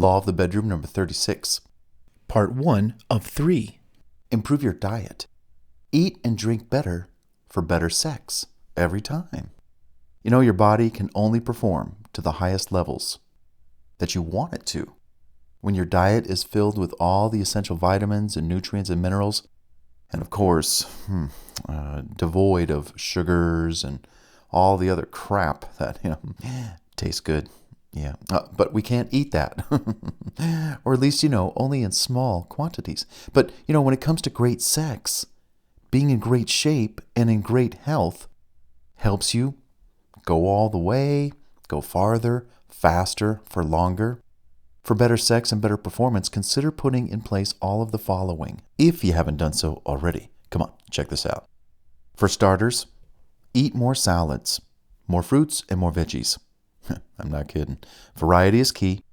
Law of the Bedroom number 36. Part 1 of 3. Improve your diet. Eat and drink better for better sex every time. You know, your body can only perform to the highest levels that you want it to. When your diet is filled with all the essential vitamins and nutrients and minerals, and of course, devoid of sugars and all the other crap that, tastes good. Yeah, but we can't eat that. Or at least, only in small quantities. But, when it comes to great sex, being in great shape and in great health helps you go all the way, go farther, faster, for longer. For better sex and better performance, consider putting in place all of the following, if you haven't done so already. Come on, check this out. For starters, eat more salads, more fruits, and more veggies. I'm not kidding. Variety is key.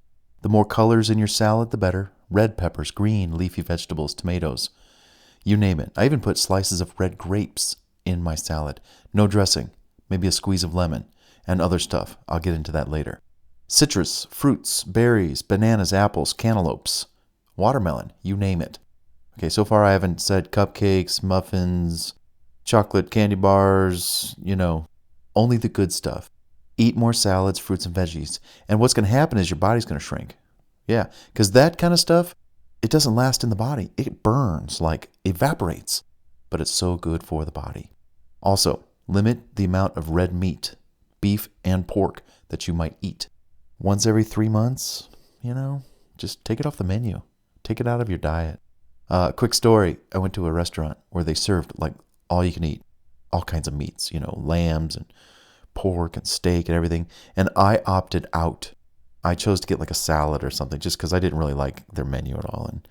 The more colors in your salad, the better. Red peppers, green, leafy vegetables, tomatoes. You name it. I even put slices of red grapes in my salad. No dressing. Maybe a squeeze of lemon and other stuff. I'll get into that later. Citrus, fruits, berries, bananas, apples, cantaloupes, watermelon, you name it. Okay, so far I haven't said cupcakes, muffins, chocolate candy bars, only the good stuff. Eat more salads, fruits, and veggies. And what's going to happen is your body's going to shrink. Yeah, because that kind of stuff, it doesn't last in the body. It burns, like evaporates. But it's so good for the body. Also, limit the amount of red meat, beef and pork that you might eat. Once every 3 months, just take it off the menu. Take it out of your diet. Quick story. I went to a restaurant where they served like all you can eat. All kinds of meats, lambs and pork and steak and everything. And I opted out. I chose to get like a salad or something just because I didn't really like their menu at all.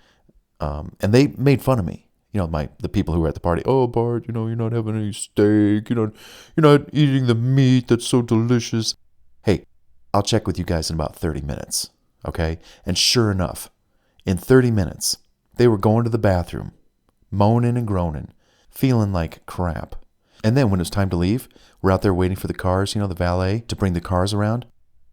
And they made fun of me. The people who were at the party. Oh, Bart, you're not having any steak. You're not eating the meat that's so delicious. Hey, I'll check with you guys in about 30 minutes. Okay? And sure enough, in 30 minutes, they were going to the bathroom, moaning and groaning, feeling like crap. And then when it was time to leave, we're out there waiting for the cars, the valet, to bring the cars around.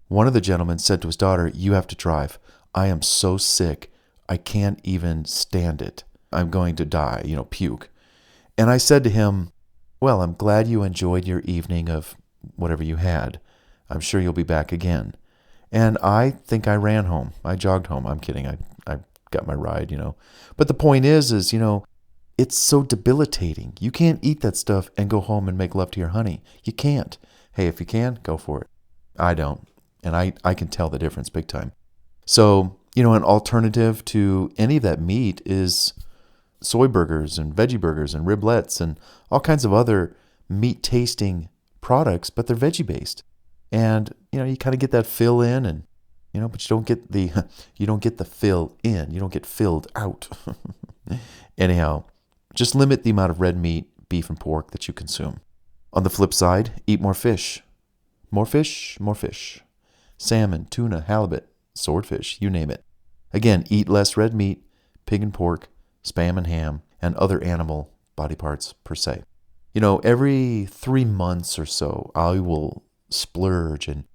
One of the gentlemen said to his daughter, "You have to drive. I am so sick. I can't even stand it. I'm going to die, puke." And I said to him, "Well, I'm glad you enjoyed your evening of whatever you had. I'm sure you'll be back again." And I think I ran home. I jogged home. I'm kidding. I got my ride, But the point is, it's so debilitating. You can't eat that stuff and go home and make love to your honey. You can't. Hey, if you can, go for it. I don't. And I can tell the difference big time. So, an alternative to any of that meat is soy burgers and veggie burgers and riblets and all kinds of other meat-tasting products, but they're veggie-based. And, you kind of get that fill in and, but you don't get the fill in. You don't get filled out. Anyhow, just limit the amount of red meat, beef, and pork that you consume. On the flip side, eat more fish. More fish, more fish. Salmon, tuna, halibut, swordfish, you name it. Again, eat less red meat, pig and pork, spam and ham, and other animal body parts per se. Every 3 months or so, I will splurge and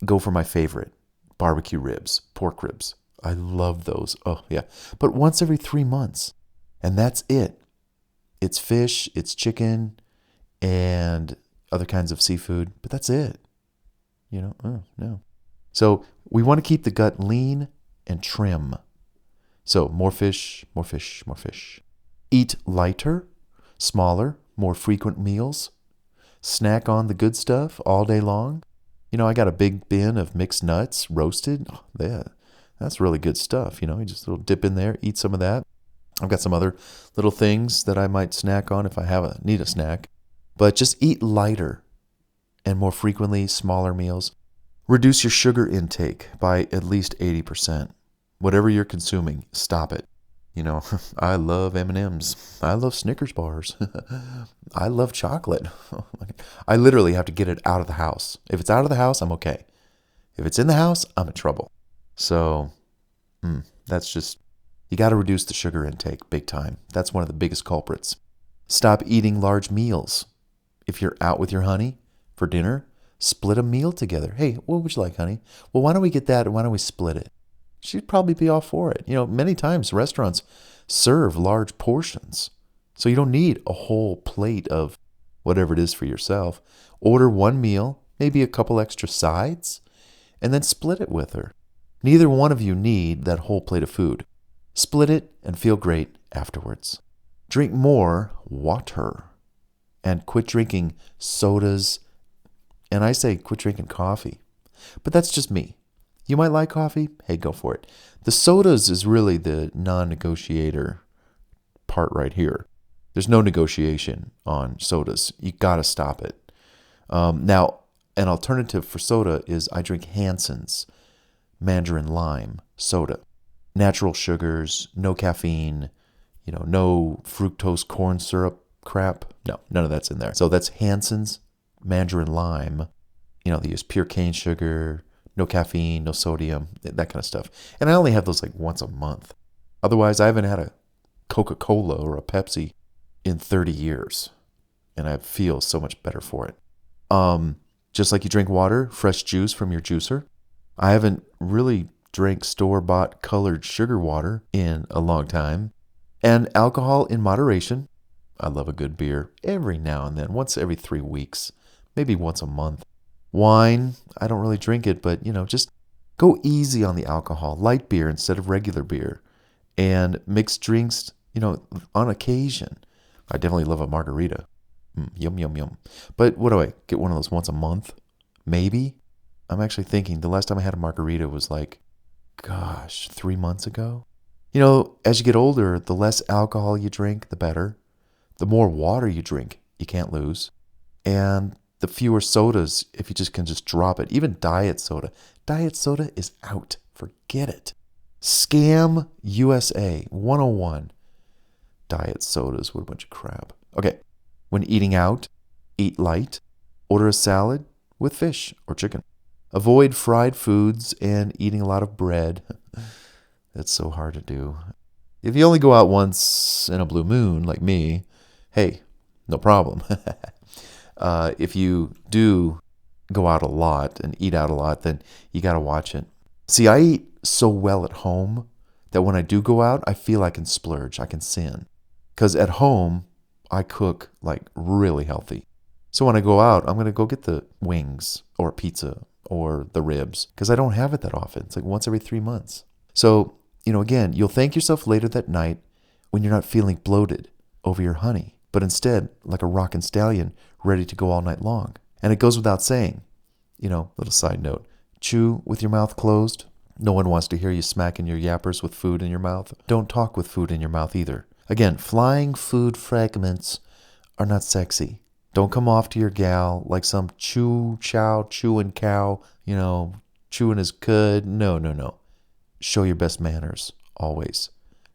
go for my favorite, barbecue ribs, pork ribs. I love those. Oh, yeah. But once every 3 months, and that's it. It's fish, it's chicken, and other kinds of seafood, but that's it. No. So we want to keep the gut lean and trim. So more fish, more fish, more fish. Eat lighter, smaller, more frequent meals. Snack on the good stuff all day long. I got a big bin of mixed nuts, roasted. Oh, yeah, that's really good stuff. You just a little dip in there, eat some of that. I've got some other little things that I might snack on if I need a snack. But just eat lighter and more frequently, smaller meals. Reduce your sugar intake by at least 80%. Whatever you're consuming, stop it. I love M&Ms. I love Snickers bars. I love chocolate. I literally have to get it out of the house. If it's out of the house, I'm okay. If it's in the house, I'm in trouble. So, that's just... You got to reduce the sugar intake big time. That's one of the biggest culprits. Stop eating large meals. If you're out with your honey for dinner, split a meal together. Hey, what would you like, honey? Well, why don't we get that and why don't we split it? she'd probably be all for it. Many times restaurants serve large portions, so you don't need a whole plate of whatever it is for yourself. Order one meal, maybe a couple extra sides, and then split it with her. Neither one of you need that whole plate of food. Split it and feel great afterwards. Drink more water and quit drinking sodas. And I say quit drinking coffee. But that's just me. You might like coffee. Hey, go for it. The sodas is really the non-negotiator part right here. There's no negotiation on sodas. You got to stop it. Now, an alternative for soda is I drink Hanson's Mandarin Lime soda. Natural sugars, no caffeine, no fructose corn syrup crap. No, none of that's in there. So that's Hanson's Mandarin Lime. They use pure cane sugar, no caffeine, no sodium, that kind of stuff. And I only have those like once a month. Otherwise, I haven't had a Coca-Cola or a Pepsi in 30 years. And I feel so much better for it. Just like you drink water, fresh juice from your juicer. I haven't really drank store-bought colored sugar water in a long time. And alcohol in moderation. I love a good beer every now and then, once every 3 weeks, maybe once a month. Wine, I don't really drink it, but, just go easy on the alcohol. Light beer instead of regular beer. And mixed drinks, on occasion. I definitely love a margarita. Yum, yum, yum. But what do I get one of those once a month? Maybe? I'm actually thinking the last time I had a margarita was 3 months ago. As you get older, the less alcohol you drink, the better. The more water you drink, you can't lose. And the fewer sodas, if you can just drop it. Even diet soda. Diet soda is out. Forget it. Scam USA 101. Diet sodas, what a bunch of crap. Okay, when eating out, eat light. Order a salad with fish or chicken. Avoid fried foods and eating a lot of bread. That's so hard to do. If you only go out once in a blue moon, like me, hey, no problem. If you do go out a lot and eat out a lot, then you got to watch it. See, I eat so well at home that when I do go out, I feel I can splurge, I can sin. Because at home, I cook really healthy. So when I go out, I'm going to go get the wings or pizza or the ribs because I don't have it that often. It's once every 3 months. So, again, you'll thank yourself later that night when you're not feeling bloated over your honey, but instead like a rockin' stallion ready to go all night long. And it goes without saying, little side note, chew with your mouth closed. No one wants to hear you smacking your yappers with food in your mouth. Don't talk with food in your mouth either. Again, flying food fragments are not sexy. Don't come off to your gal like some chewing cow, chewing his cud. No. Show your best manners, always.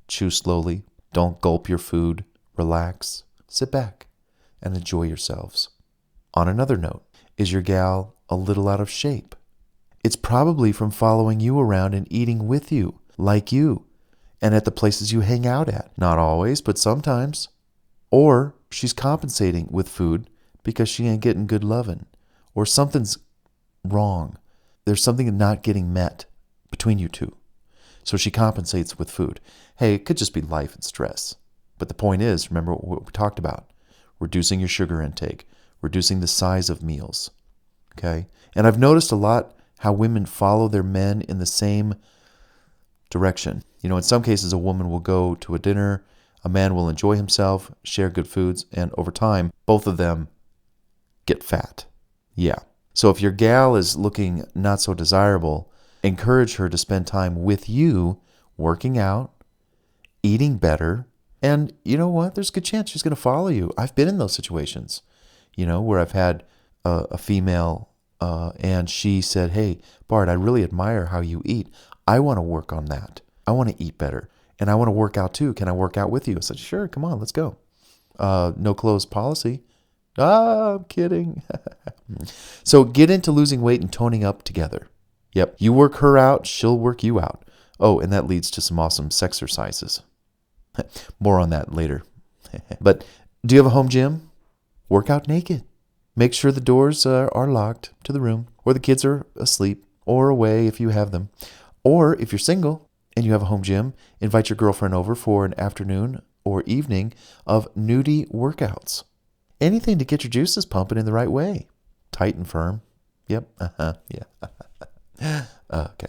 Chew slowly. Don't gulp your food. Relax. Sit back and enjoy yourselves. On another note, is your gal a little out of shape? It's probably from following you around and eating with you, like you, and at the places you hang out at. Not always, but sometimes. Or she's compensating with food because she ain't getting good loving. Or something's wrong. There's something not getting met between you two. So she compensates with food. Hey, it could just be life and stress. But the point is, remember what we talked about. Reducing your sugar intake. Reducing the size of meals. Okay? And I've noticed a lot how women follow their men in the same direction. In some cases, a woman will go to a dinner, a man will enjoy himself, share good foods, and over time, both of them get fat. Yeah. So if your gal is looking not so desirable, encourage her to spend time with you, working out, eating better, and you know what? There's a good chance she's going to follow you. I've been in those situations, where I've had a female and she said, hey, Bart, I really admire how you eat. I want to work on that. I want to eat better. And I want to work out too. Can I work out with you? I said, sure, come on, let's go. No clothes policy. I'm kidding. So get into losing weight and toning up together. Yep, you work her out, she'll work you out. Oh, and that leads to some awesome sexercises. More on that later. But do you have a home gym? Work out naked. Make sure the doors are locked to the room, or the kids are asleep, or away if you have them. Or if you're single and you have a home gym, invite your girlfriend over for an afternoon or evening of nudie workouts. Anything to get your juices pumping in the right way. Tight and firm. Yep. Yeah. Okay.